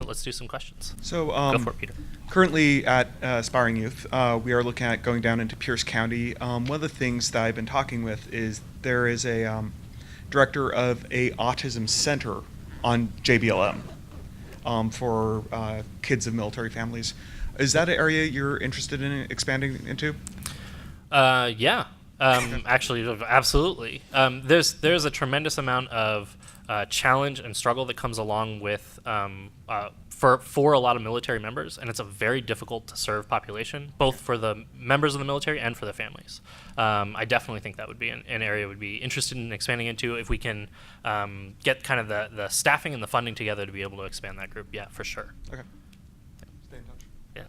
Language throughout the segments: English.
but let's do some questions. So Go for it, Peter. currently at Aspiring Youth, we are looking at going down into Pierce County. One of the things that I've been talking with is there is a director of a autism center on JBLM for kids of military families. Is that an area you're interested in expanding into? Yeah. Actually, absolutely. There's a tremendous amount of challenge and struggle that comes along with for a lot of military members, and it's a very difficult to serve population, both for the members of the military and for the families. I definitely think that would be an area would be interested in expanding into if we can get kind of the staffing and the funding together to be able to expand that group. Yeah, for sure. Okay. Stay in touch.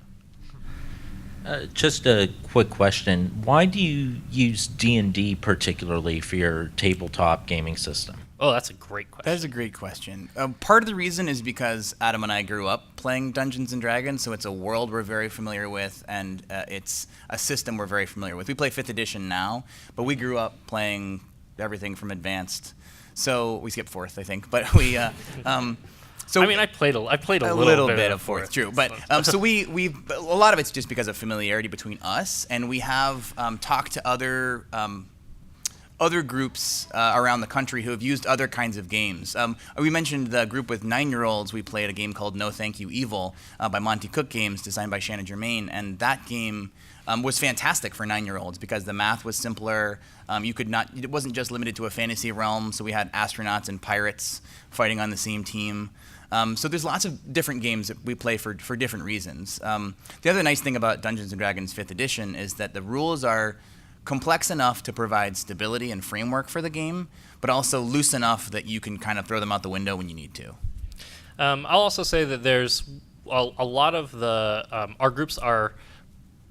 Yeah. Just a quick question. Why do you use D&D particularly for your tabletop gaming system? Oh, that's a great question. That is a great question. Part of the reason is because Adam and I grew up playing Dungeons & Dragons, so it's a world we're very familiar with, and it's a system we're very familiar with. We play 5th edition now, but we grew up playing everything from advanced. So we skipped 4th, I think, but we... So I mean, I played a little bit of 4th, true. But so we a lot of it's just because of familiarity between us, and we have talked to other groups around the country who have used other kinds of games. We mentioned the group with 9-year-olds. We played a game called No Thank You Evil by Monty Cook Games, designed by Shannon Germain, and that game was fantastic for 9-year-olds because the math was simpler. It wasn't just limited to a fantasy realm, so we had astronauts and pirates fighting on the same team. So there's lots of different games that we play for different reasons. The other nice thing about Dungeons & Dragons 5th edition is that the rules are complex enough to provide stability and framework for the game, but also loose enough that you can kind of throw them out the window when you need to. I'll also say that there's a lot of the our groups are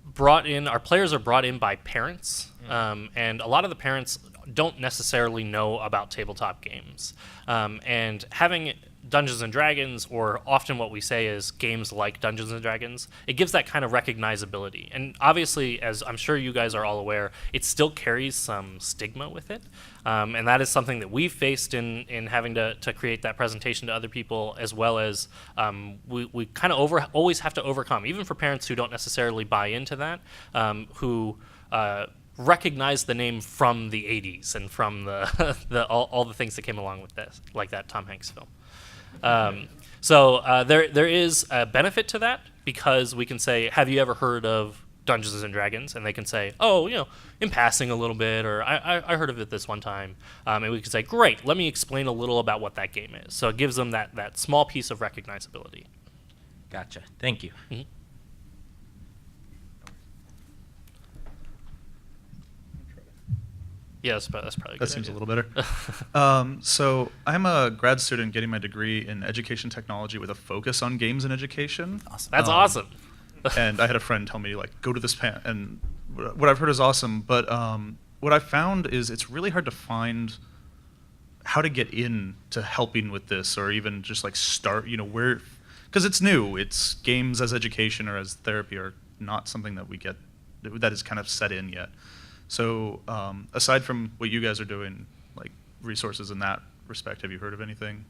brought in. Our players are brought in by parents, and a lot of the parents don't necessarily know about tabletop games, and having Dungeons and Dragons, or often what we say is games like Dungeons and Dragons, it gives that kind of recognizability. And obviously, as I'm sure you guys are all aware, it still carries some stigma with it. And that is something that we've faced in having to create that presentation to other people, as well as we kind of always have to overcome, even for parents who don't necessarily buy into that, who recognize the name from the 80s and from all the things that came along with this, like that Tom Hanks film. So there is a benefit to that, because we can say, have you ever heard of Dungeons and Dragons? And they can say, oh, in passing a little bit, or I heard of it this one time. And we can say, great, let me explain a little about what that game is. So it gives them that small piece of recognizability. Gotcha. Thank you. Mm-hmm. Yeah, that's probably a good That seems idea. a little better. So I'm a grad student getting my degree in education technology with a focus on games and education. Awesome. That's awesome. And I had a friend tell me, like, go to this and what I've heard is awesome, but what I've found is it's really hard to find how to get in to helping with this, or even just like start, where, because it's new. It's games as education or as therapy are not something that we get, that is kind of set in yet. So aside from what you guys are doing, like resources in that respect, have you heard of anything?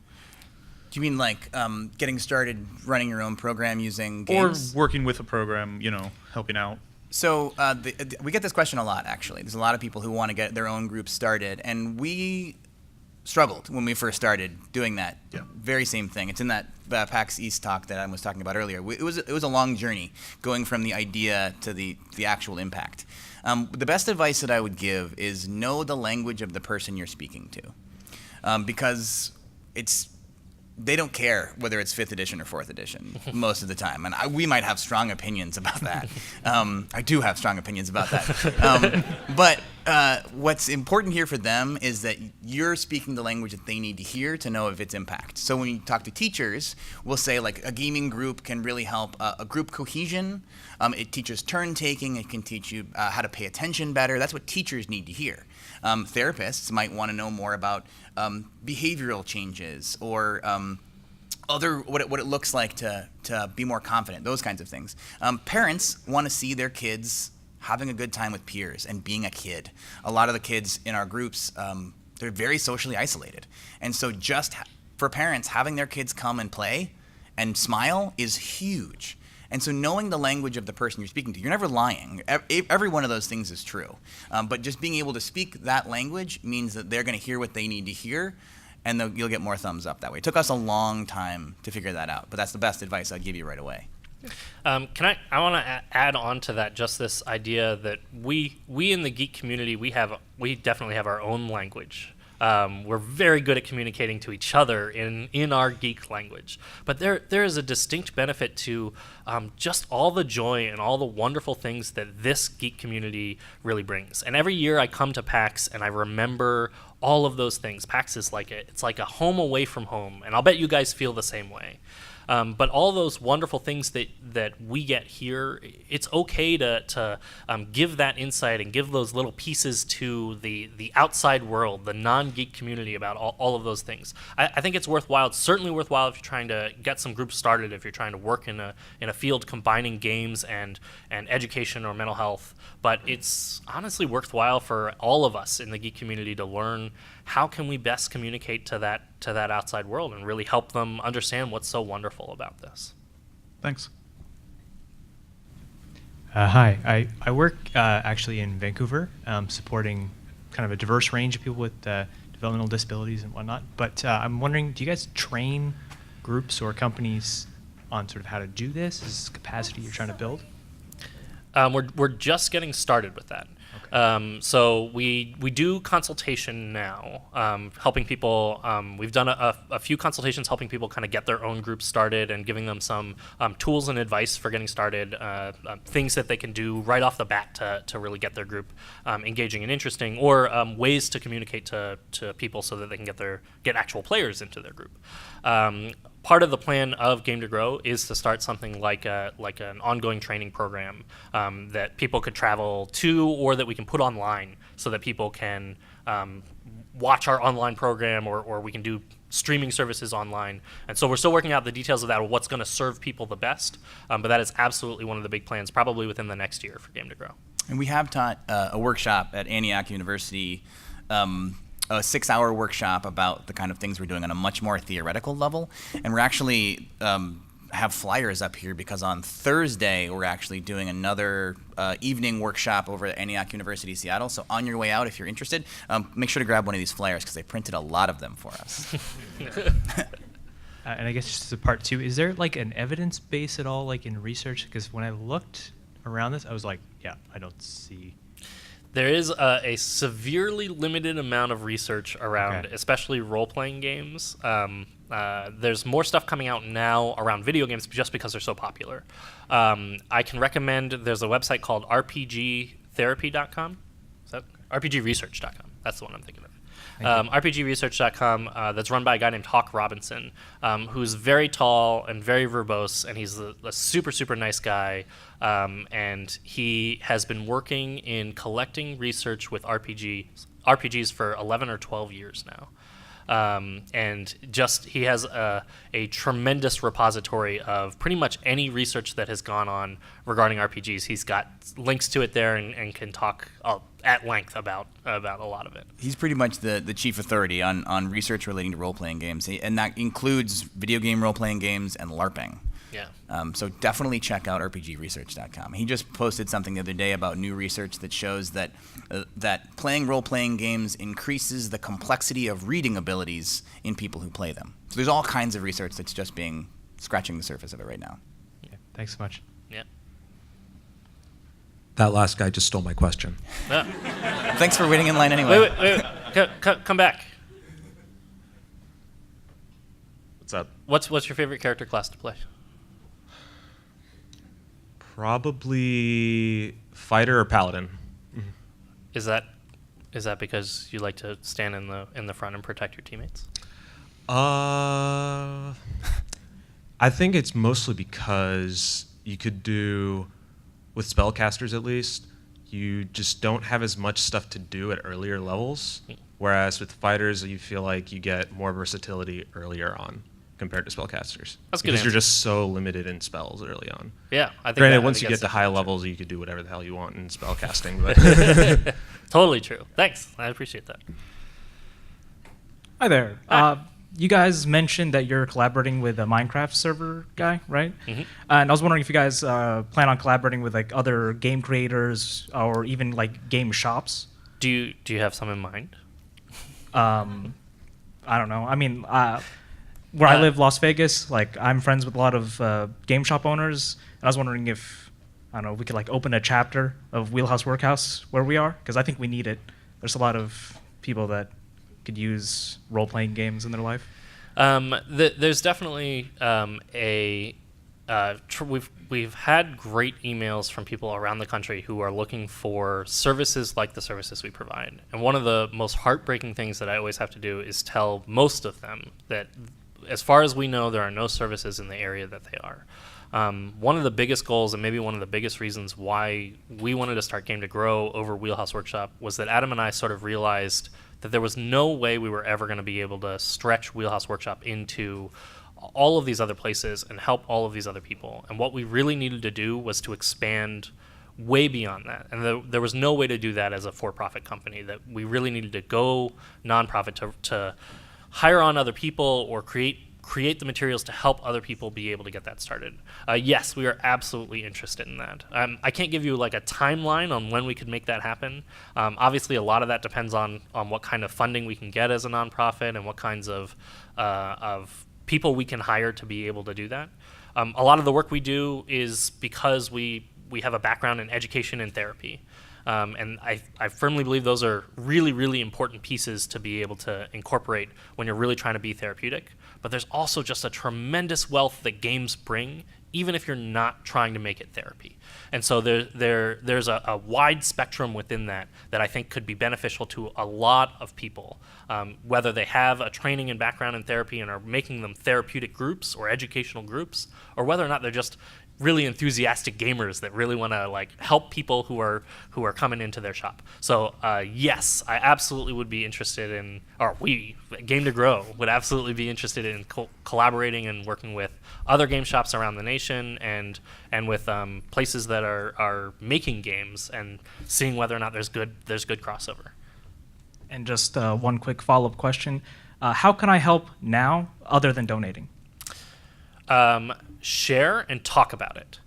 Do you mean like getting started running your own program using games? Or working with a program, helping out? So we get this question a lot, actually. There's a lot of people who want to get their own group started, and we struggled when we first started doing that. Yeah. Very same thing. It's in that PAX East talk that I was talking about earlier. It was a long journey going from the idea to the actual impact. The best advice that I would give is know the language of the person you're speaking to, because they don't care whether it's 5th edition or 4th edition most of the time. And we might have strong opinions about that. I do have strong opinions about that. But what's important here for them is that you're speaking the language that they need to hear to know of its impact. So when you talk to teachers, we'll say like a gaming group can really help a group cohesion. It teaches turn taking. It can teach you how to pay attention better. That's what teachers need to hear. Therapists might want to know more about behavioral changes, or what it looks like to be more confident, those kinds of things. Parents want to see their kids having a good time with peers and being a kid. A lot of the kids in our groups, they're very socially isolated. And so just for parents, having their kids come and play and smile is huge. And so knowing the language of the person you're speaking to, you're never lying. Every one of those things is true. But just being able to speak that language means that they're going to hear what they need to hear, and you'll get more thumbs up that way. It took us a long time to figure that out, but that's the best advice I'd give you right away. I want to add on to that just this idea that we in the geek community, we definitely have our own language. We're very good at communicating to each other in our geek language. But there is a distinct benefit to just all the joy and all the wonderful things that this geek community really brings. And every year I come to PAX and I remember all of those things. PAX is it's like a home away from home, and I'll bet you guys feel the same way. But all those wonderful things that we get here, it's okay to give that insight and give those little pieces to the outside world, the non-geek community about all of those things. I think it's worthwhile. It's certainly worthwhile if you're trying to get some groups started, if you're trying to work in a field combining games and education or mental health. But it's honestly worthwhile for all of us in the geek community to learn how can we best communicate to that outside world and really help them understand what's so wonderful about this. Thanks. Hi, I work actually in Vancouver, supporting kind of a diverse range of people with developmental disabilities and whatnot. But I'm wondering, do you guys train groups or companies on sort of how to do this? Is this capacity you're trying to build? We're just getting started with that. Okay. So we do consultation now, helping people. We've done a few consultations helping people kind of get their own groups started and giving them some tools and advice for getting started, things that they can do right off the bat to really get their group engaging and interesting, or ways to communicate to people so that they can get actual players into their group. Part of the plan of Game to Grow is to start something like an ongoing training program that people could travel to, or that we can put online so that people can watch our online program, or we can do streaming services online. And so we're still working out the details of that, or what's going to serve people the best. But that is absolutely one of the big plans, probably within the next year for Game to Grow. And we have taught a workshop at Antioch University, a 6-hour workshop about the kind of things we're doing on a much more theoretical level. And we're actually have flyers up here because on Thursday we're actually doing another evening workshop over at Antioch University, Seattle. So on your way out, if you're interested, make sure to grab one of these flyers because they printed a lot of them for us. And I guess just as a part two, is there like an evidence base at all, like in research? Because when I looked around this, I was like, yeah, I don't see. There is a severely limited amount of research around, especially role-playing games. There's more stuff coming out now around video games just because they're so popular. I can recommend, there's a website called rpgtherapy.com. Is that rpgresearch.com? That's the one I'm thinking of. rpgresearch.com, that's run by a guy named Hawk Robinson, who's very tall and very verbose, and he's a super, super nice guy. And he has been working in collecting research with RPGs for 11 or 12 years now. And just he has a tremendous repository of pretty much any research that has gone on regarding RPGs. He's got links to it there and can talk at length about a lot of it. He's pretty much the chief authority on research relating to role-playing games, and that includes video game role-playing games and LARPing. Yeah. So definitely check out rpgresearch.com. He just posted something the other day about new research that shows that playing role-playing games increases the complexity of reading abilities in people who play them. So there's all kinds of research that's just scratching the surface of it right now. Yeah. Thanks so much. Yeah. That last guy just stole my question. Thanks for waiting in line anyway. Wait. Come back. What's up? What's your favorite character class to play? Probably fighter or paladin. Is that because you like to stand in the front and protect your teammates? I think it's mostly because you could do, with spellcasters at least, you just don't have as much stuff to do at earlier levels. Whereas with fighters, you feel like you get more versatility earlier on compared to spellcasters. That's good. Because you're just so limited in spells early on. Yeah, I think. Granted, once you get to high levels, you could do whatever the hell you want in spellcasting. But totally true. Thanks, I appreciate that. Hi there. you guys mentioned that you're collaborating with a Minecraft server guy, right? Mm-hmm. And I was wondering if you guys plan on collaborating with like other game creators or even like game shops. Do you have some in mind? I don't know. I mean, where I live, Las Vegas, like I'm friends with a lot of game shop owners, and I was wondering if, I don't know, we could like open a chapter of Wheelhouse Workhouse where we are, because I think we need it. There's a lot of people that could use role-playing games in their life. There's definitely we've had great emails from people around the country who are looking for services like the services we provide. And one of the most heartbreaking things that I always have to do is tell most of them that, as far as we know, there are no services in the area that they are. One of the biggest goals, and maybe one of the biggest reasons why we wanted to start Game to Grow over Wheelhouse Workshop, was that Adam and I sort of realized that there was no way we were ever going to be able to stretch Wheelhouse Workshop into all of these other places and help all of these other people. And what we really needed to do was to expand way beyond that. And there was no way to do that as a for-profit company, that we really needed to go nonprofit to hire on other people or create the materials to help other people be able to get that started. Yes, we are absolutely interested in that. I can't give you like a timeline on when we could make that happen. Obviously, a lot of that depends on what kind of funding we can get as a nonprofit and what kinds of people we can hire to be able to do that. A lot of the work we do is because we have a background in education and therapy. And I firmly believe those are really, really important pieces to be able to incorporate when you're really trying to be therapeutic. But there's also just a tremendous wealth that games bring, even if you're not trying to make it therapy. And so there's a wide spectrum within that I think could be beneficial to a lot of people, whether they have a training and background in therapy and are making them therapeutic groups or educational groups, or whether or not they're just really enthusiastic gamers that really want to like help people who are coming into their shop. So yes, I absolutely would be interested in, or we, Game to Grow, would absolutely be interested in collaborating and working with other game shops around the nation and with places that are making games and seeing whether or not there's good crossover. And just one quick follow-up question. How can I help now other than donating? Share and talk about it.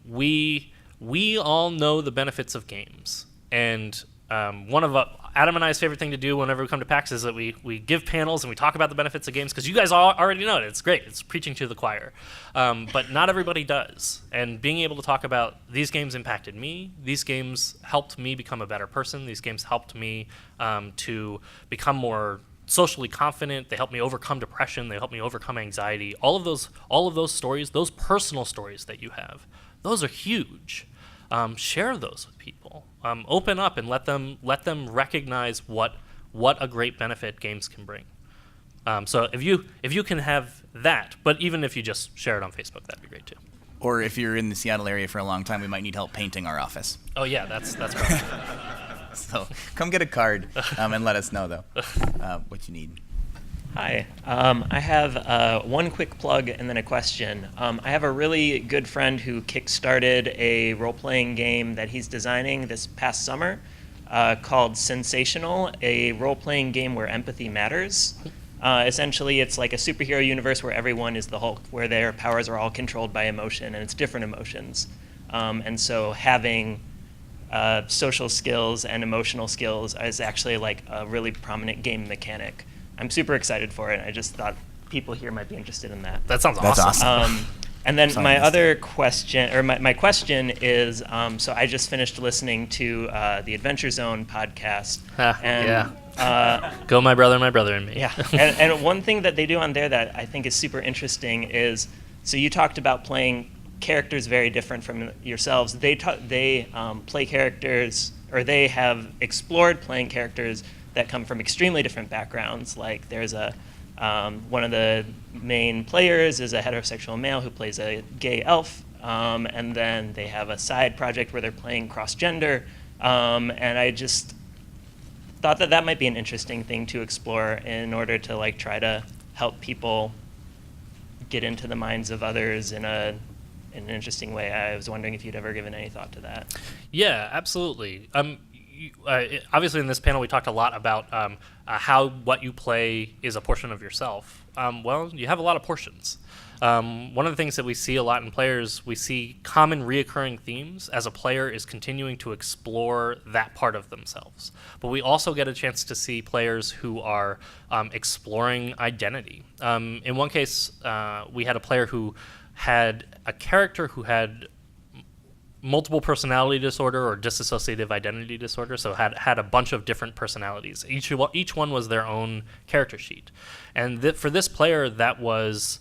We all know the benefits of games, and one of Adam and I's favorite thing to do whenever we come to PAX is that we give panels and we talk about the benefits of games, because you guys all already know it. It's great. It's preaching to the choir. But not everybody does. And being able to talk about these games impacted me, these games helped me become a better person, these games helped me to become more socially confident, they help me overcome depression, they help me overcome anxiety. All of those stories, those personal stories that you have, those are huge. Share those with people. Open up and let them recognize what a great benefit games can bring. So if you can have that, but even if you just share it on Facebook, that'd be great too. Or if you're in the Seattle area for a long time, we might need help painting our office. Oh yeah, that's right. So come get a card and let us know, though, what you need. Hi. I have one quick plug and then a question. I have a really good friend who kickstarted a role-playing game that he's designing this past summer called Sensational, a role-playing game where empathy matters. Essentially, it's like a superhero universe where everyone is the Hulk, where their powers are all controlled by emotion, and it's different emotions. And so having social skills and emotional skills is actually like a really prominent game mechanic. I'm super excited for it. I just thought people here might be interested in that. That sounds That's awesome. And then my other question, or my question is, so I just finished listening to the Adventure Zone podcast. Go my brother and me. Yeah, and one thing that they do on there that I think is super interesting is, so you talked about playing characters very different from yourselves. They play characters, or they have explored playing characters that come from extremely different backgrounds. Like there's one of the main players is a heterosexual male who plays a gay elf, and then they have a side project where they're playing cross-gender, and I just thought that might be an interesting thing to explore in order to like try to help people get into the minds of others in an interesting way. I was wondering if you'd ever given any thought to that. Yeah, absolutely. obviously in this panel we talked a lot about how what you play is a portion of yourself. Well, you have a lot of portions. One of the things that we see a lot in players, we see common reoccurring themes as a player is continuing to explore that part of themselves. But we also get a chance to see players who are exploring identity. In one case, we had a player who had a character who had multiple personality disorder or dissociative identity disorder, so had a bunch of different personalities. Each one was their own character sheet. And for this player, that was...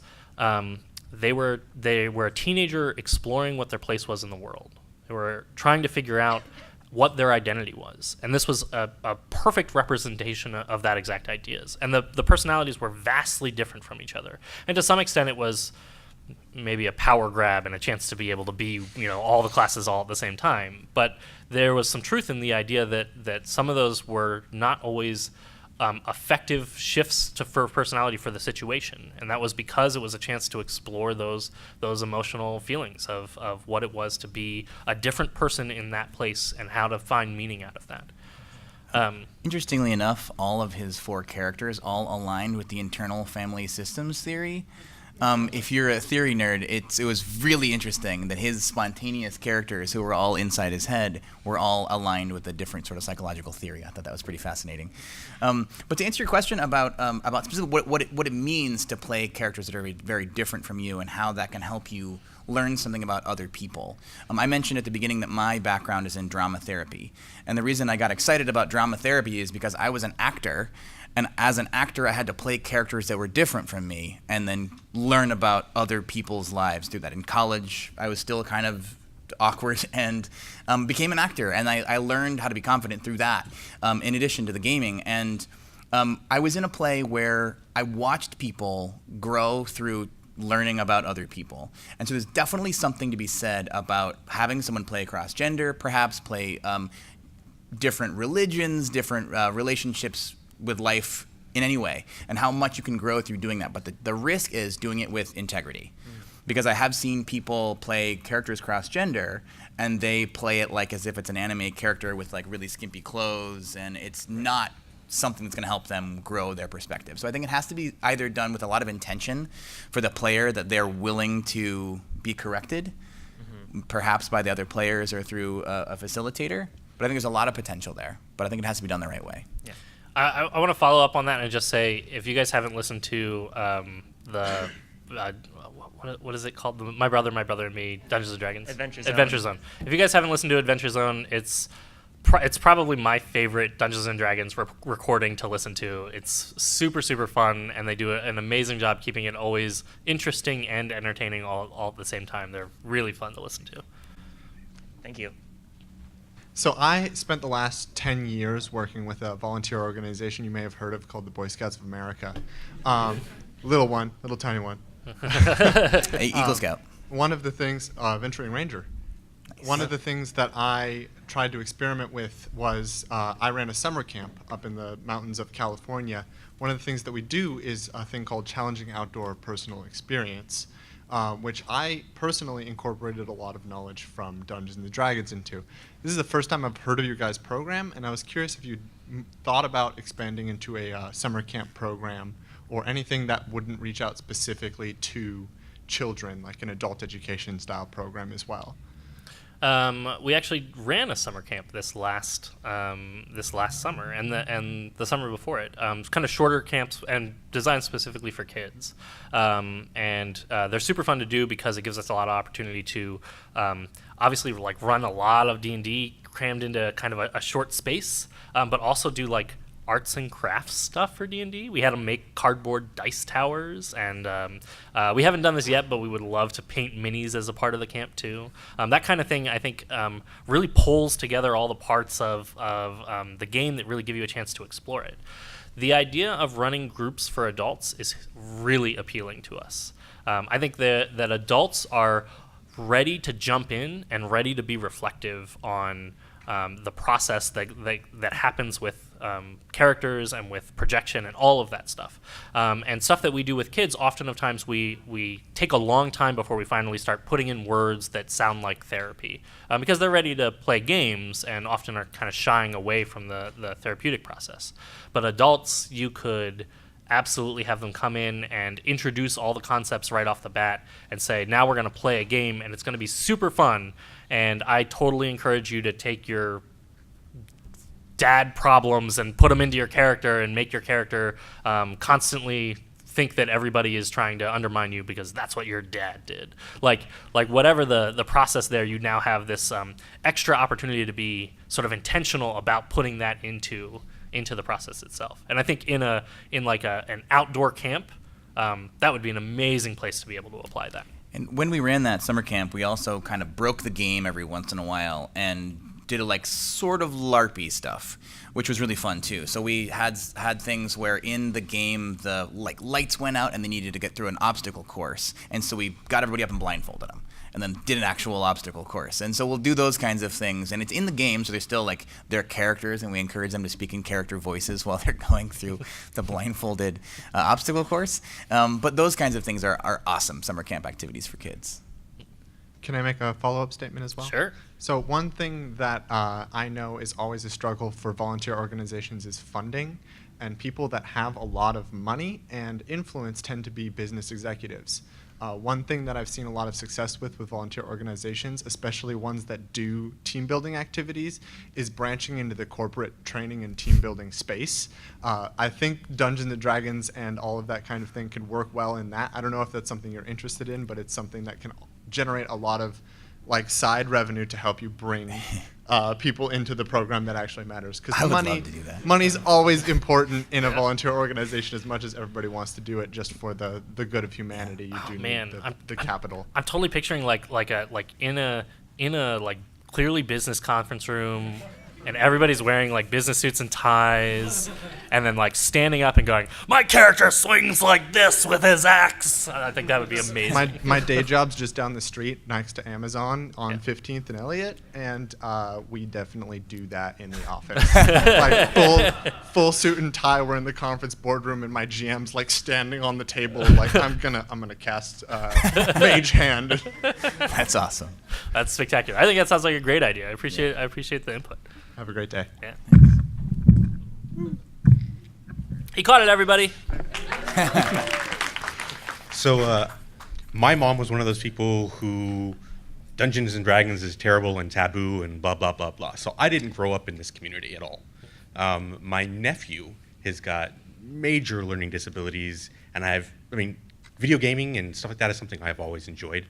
they were a teenager exploring what their place was in the world. They were trying to figure out what their identity was, and this was a perfect representation of that exact ideas. And the personalities were vastly different from each other, and to some extent, it was maybe a power grab and a chance to be able to be all the classes all at the same time. But there was some truth in the idea that some of those were not always effective shifts for personality for the situation, and that was because it was a chance to explore those emotional feelings of what it was to be a different person in that place and how to find meaning out of that. Interestingly enough, all of his 4 characters all aligned with the internal family systems theory. If you're a theory nerd, it was really interesting that his spontaneous characters, who were all inside his head, were all aligned with a different sort of psychological theory. I thought that was pretty fascinating. But to answer your question about specifically what it means to play characters that are very, very different from you and how that can help you learn something about other people. I mentioned at the beginning that my background is in drama therapy. And the reason I got excited about drama therapy is because I was an actor. And as an actor, I had to play characters that were different from me and then learn about other people's lives through that. In college, I was still kind of awkward and became an actor. And I learned how to be confident through that, in addition to the gaming. And I was in a play where I watched people grow through learning about other people. And so there's definitely something to be said about having someone play across gender, perhaps play different religions, different relationships with life in any way, and how much you can grow through doing that. But the risk is doing it with integrity. Because I have seen people play characters cross-gender, and they play it like as if it's an anime character with like really skimpy clothes, and it's not something that's going to help them grow their perspective. So I think it has to be either done with a lot of intention for the player that they're willing to be corrected, perhaps by the other players or through a facilitator. But I think there's a lot of potential there. But I think it has to be done the right way. Yeah. I want to follow up on that and just say, if you guys haven't listened to what is it called? My Brother and Me, Dungeons & Dragons? Adventure Zone. If you guys haven't listened to Adventure Zone, it's probably my favorite Dungeons & Dragons recording to listen to. It's super, super fun, and they do an amazing job keeping it always interesting and entertaining all at the same time. They're really fun to listen to. Thank you. So I spent the last 10 years working with a volunteer organization you may have heard of called the Boy Scouts of America. Little tiny one. Eagle Scout. One of the things, Venturing Ranger. Nice. One of the things that I tried to experiment with was I ran a summer camp up in the mountains of California. One of the things that we do is a thing called Challenging Outdoor Personal Experience, which I personally incorporated a lot of knowledge from Dungeons & Dragons into. This is the first time I've heard of your guys' program, and I was curious if you thought about expanding into a summer camp program or anything that wouldn't reach out specifically to children, like an adult education style program as well. We actually ran a summer camp this last summer and the summer before it. Kind of shorter camps and designed specifically for kids, and they're super fun to do because it gives us a lot of opportunity to obviously like run a lot of D&D crammed into kind of a short space, but also do like arts and crafts stuff for D&D. We had them make cardboard dice towers, and we haven't done this yet, but we would love to paint minis as a part of the camp too. That kind of thing, I think, really pulls together all the parts of the game that really give you a chance to explore it. The idea of running groups for adults is really appealing to us. I think that adults are ready to jump in and ready to be reflective on the process that happens with characters and with projection and all of that stuff. And stuff that we do with kids, often of times we take a long time before we finally start putting in words that sound like therapy, because they're ready to play games and often are kind of shying away from the therapeutic process. But adults, you could absolutely have them come in and introduce all the concepts right off the bat and say, now we're going to play a game and it's going to be super fun. And I totally encourage you to take your dad problems and put them into your character and make your character constantly think that everybody is trying to undermine you because that's what your dad did. Like whatever the process there, you now have this extra opportunity to be sort of intentional about putting that into the process itself. And I think in an outdoor camp, that would be an amazing place to be able to apply that. And when we ran that summer camp, we also kind of broke the game every once in a while and did a sort of LARPy stuff, which was really fun too. So we had things where in the game the lights went out and they needed to get through an obstacle course, and so we got everybody up and blindfolded them, and then did an actual obstacle course. And so we'll do those kinds of things, and it's in the game, so they're still they're characters, and we encourage them to speak in character voices while they're going through the blindfolded obstacle course. But those kinds of things are awesome summer camp activities for kids. Can I make a follow-up statement as well? Sure. So one thing that I know is always a struggle for volunteer organizations is funding, and people that have a lot of money and influence tend to be business executives. One thing that I've seen a lot of success with volunteer organizations, especially ones that do team building activities, is branching into the corporate training and team building space. I think Dungeons & Dragons and all of that kind of thing can work well in that. I don't know if that's something you're interested in, but it's something that can generate a lot of side revenue to help you bring people into the program that actually matters. I would love to do that. Money's always important in a volunteer organization as much as everybody wants to do it just for the good of humanity. You do need the capital. I'm totally picturing in a clearly business conference room, and everybody's wearing business suits and ties, and then standing up and going, "My character swings like this with his axe." I think that would be amazing. My day job's just down the street next to Amazon on 15th and Elliott, and we definitely do that in the office. Full suit and tie. We're in the conference boardroom, and my GM's standing on the table, I'm gonna cast Mage Hand. That's awesome. That's spectacular. I think that sounds like a great idea. I appreciate the input. Have a great day. Yeah. He caught it, everybody. So, my mom was one of those people who Dungeons and Dragons is terrible and taboo and blah, blah, blah, blah. So I didn't grow up in this community at all. My nephew has got major learning disabilities, and video gaming and stuff like that is something I've always enjoyed.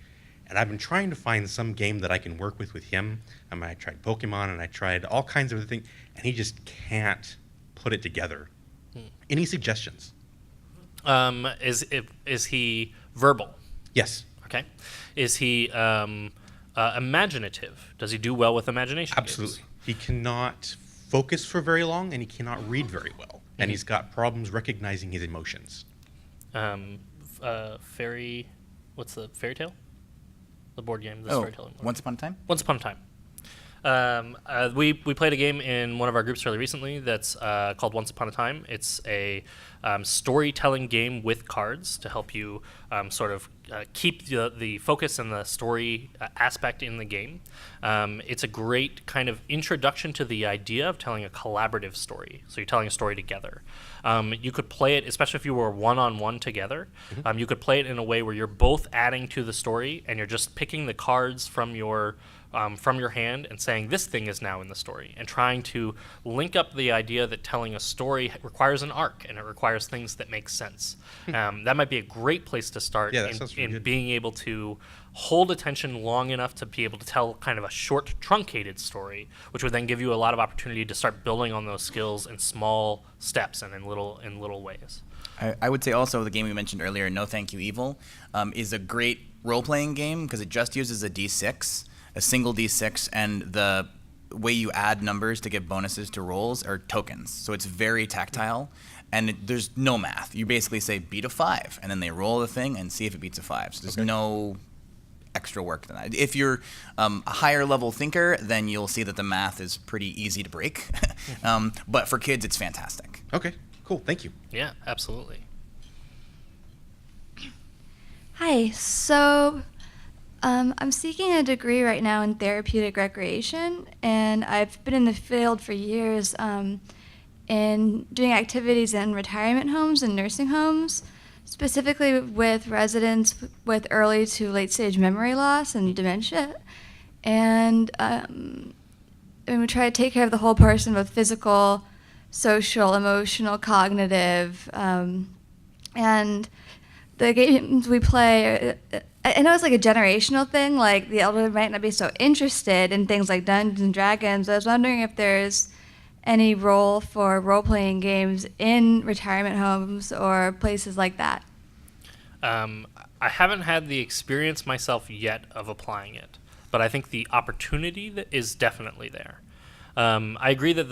And I've been trying to find some game that I can work with him. I tried Pokemon, and I tried all kinds of other things, and he just can't put it together. Any suggestions? Is he verbal? Yes. Okay. Is he imaginative? Does he do well with imagination? Absolutely. Games? He cannot focus for very long, and he cannot read very well. And he's got problems recognizing his emotions. What's the fairy tale? The board game, the storytelling. Once Upon a Time? Once Upon a Time. We played a game in one of our groups fairly recently that's called Once Upon a Time. It's a storytelling game with cards to help you keep the focus and the story aspect in the game. It's a great kind of introduction to the idea of telling a collaborative story. So you're telling a story together. You could play it, especially if you were one-on-one together. You could play it in a way where you're both adding to the story and you're just picking the cards from your hand and saying this thing is now in the story, and trying to link up the idea that telling a story requires an arc and it requires things that make sense. That might be a great place to start in being able to hold attention long enough to be able to tell kind of a short, truncated story, which would then give you a lot of opportunity to start building on those skills in small steps and in little ways. I would say also the game we mentioned earlier, No Thank You Evil, is a great role-playing game because it just uses a D6, a single D6, and the way you add numbers to give bonuses to rolls are tokens. So it's very tactile, and there's no math. You basically say beat a 5, and then they roll the thing and see if it beats a 5. So there's no extra work than that. If you're a higher level thinker, then you'll see that the math is pretty easy to break. But for kids, it's fantastic. Okay, cool. Thank you. Yeah, absolutely. Hi, so I'm seeking a degree right now in therapeutic recreation, and I've been in the field for years in doing activities in retirement homes and nursing homes, specifically with residents with early to late stage memory loss and dementia. And we try to take care of the whole person, both physical, social, emotional, cognitive, and the games we play, I know it's like a generational thing, like the elderly might not be so interested in things like Dungeons and Dragons. I was wondering if there's any role for role-playing games in retirement homes or places like that. I haven't had the experience myself yet of applying it, but I think the opportunity that is definitely there. I agree that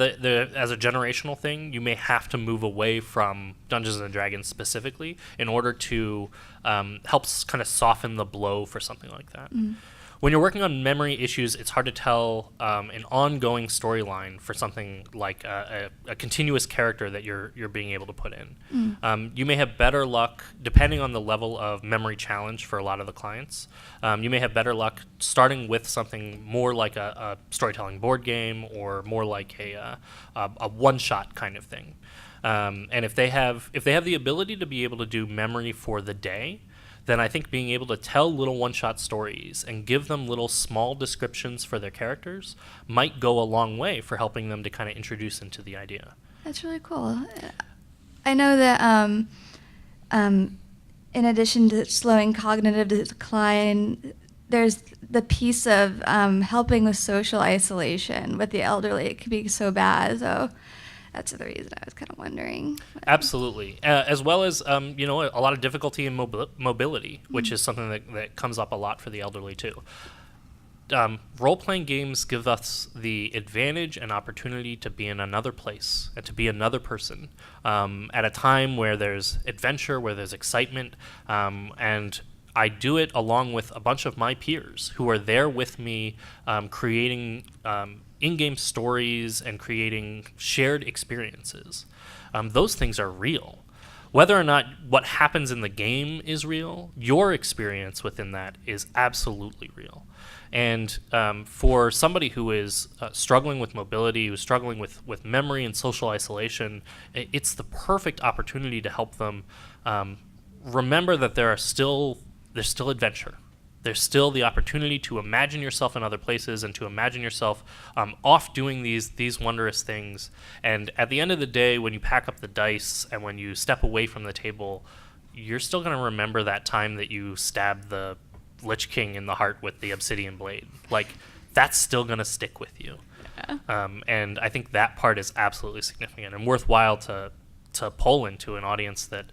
as a generational thing, you may have to move away from Dungeons and Dragons specifically in order to help kind of soften the blow for something like that. Mm. When you're working on memory issues, it's hard to tell an ongoing storyline for something like a continuous character that you're being able to put in. Mm. You may have better luck, depending on the level of memory challenge for a lot of the clients. You may have better luck starting with something more like a storytelling board game or more like a one-shot kind of thing. And if they have the ability to be able to do memory for the day, then I think being able to tell little one-shot stories and give them little small descriptions for their characters might go a long way for helping them to kind of introduce into the idea. That's really cool. I know that in addition to slowing cognitive decline, there's the piece of helping with social isolation with the elderly. It can be so bad, so that's the reason I was kind of wondering. Absolutely. As well as, a lot of difficulty in mobility, which is something that comes up a lot for the elderly too. Role-playing games give us the advantage and opportunity to be in another place and to be another person at a time where there's adventure, where there's excitement, and I do it along with a bunch of my peers who are there with me creating in-game stories and creating shared experiences. Those things are real. Whether or not what happens in the game is real, your experience within that is absolutely real. And for somebody who is struggling with mobility, who's struggling with memory and social isolation, it's the perfect opportunity to help them remember that there's still adventure. There's still the opportunity to imagine yourself in other places and to imagine yourself off doing these wondrous things. And at the end of the day, when you pack up the dice and when you step away from the table, you're still going to remember that time that you stabbed the Lich King in the heart with the obsidian blade. Like, that's still going to stick with you. Yeah. And I think that part is absolutely significant and worthwhile to pull into an audience that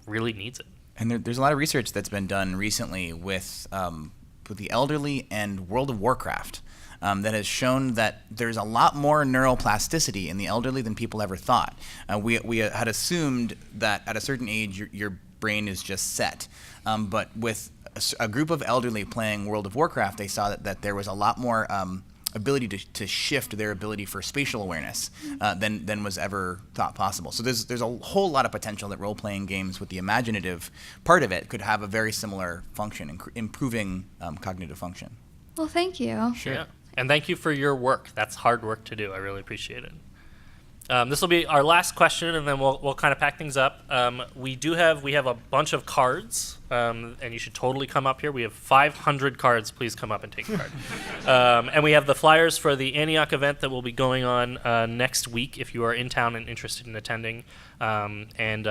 really needs it. And there's a lot of research that's been done recently with the elderly and World of Warcraft that has shown that there's a lot more neuroplasticity in the elderly than people ever thought. We had assumed that at a certain age your brain is just set, but with a group of elderly playing World of Warcraft, they saw that there was a lot more ability to shift their ability for spatial awareness than was ever thought possible. So there's a whole lot of potential that role-playing games with the imaginative part of it could have a very similar function, improving cognitive function. Well, thank you. Sure. Yeah. And thank you for your work. That's hard work to do. I really appreciate it. This will be our last question, and then we'll kind of pack things up. We have a bunch of cards, and you should totally come up here. We have 500 cards. Please come up and take a card. And we have the flyers for the Antioch event that will be going on next week if you are in town and interested in attending. And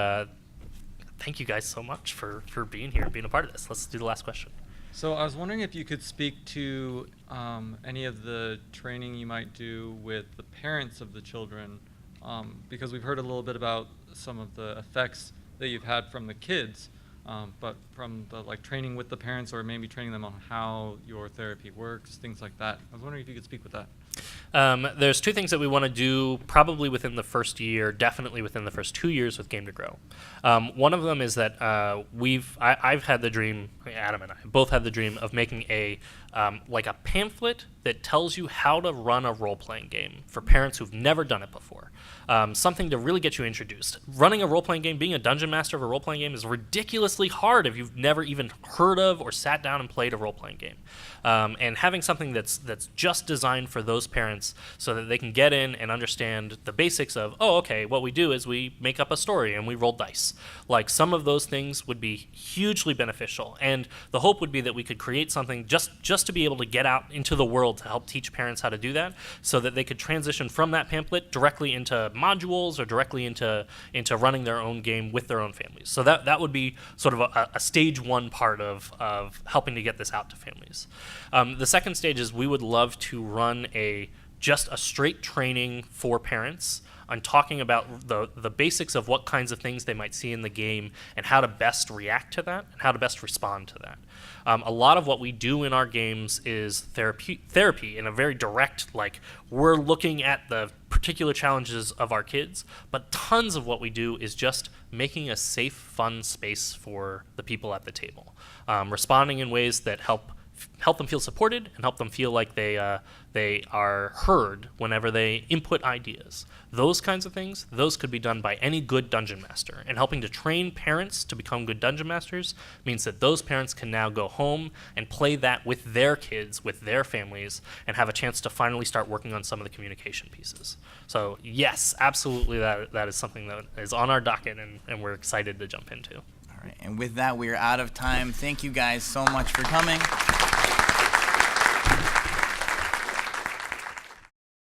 thank you guys so much for being here and being a part of this. Let's do the last question. So I was wondering if you could speak to any of the training you might do with the parents of the children. Because we've heard a little bit about some of the effects that you've had from the kids, but from the training with the parents or maybe training them on how your therapy works, things like that. I was wondering if you could speak with that. There's two things that we want to do probably within the first year, definitely within the first 2 years with Game to Grow. One of them is that I've had the dream, Adam and I both had the dream of making a pamphlet that tells you how to run a role-playing game for parents who've never done it before. Something to really get you introduced. Running a role-playing game, being a dungeon master of a role-playing game is ridiculously hard if you've never even heard of or sat down and played a role-playing game. And having something that's just designed for those parents so that they can get in and understand the basics of, what we do is we make up a story and we roll dice. Like, some of those things would be hugely beneficial. And the hope would be that we could create something just to be able to get out into the world to help teach parents how to do that, so that they could transition from that pamphlet directly into modules or directly into running their own game with their own families. So that would be sort of a stage one part of helping to get this out to families. The second stage is we would love to run just a straight training for parents on talking about the basics of what kinds of things they might see in the game and how to best react to that and how to best respond to that. A lot of what we do in our games is therapy in a very direct, we're looking at the particular challenges of our kids, but tons of what we do is just making a safe, fun space for the people at the table, responding in ways that help them feel supported and help them feel like they are heard whenever they input ideas. Those kinds of things, those could be done by any good dungeon master. And helping to train parents to become good dungeon masters means that those parents can now go home and play that with their kids, with their families, and have a chance to finally start working on some of the communication pieces. So yes, absolutely, that is something that is on our docket and we're excited to jump into. All right, and with that, we are out of time. Thank you guys so much for coming.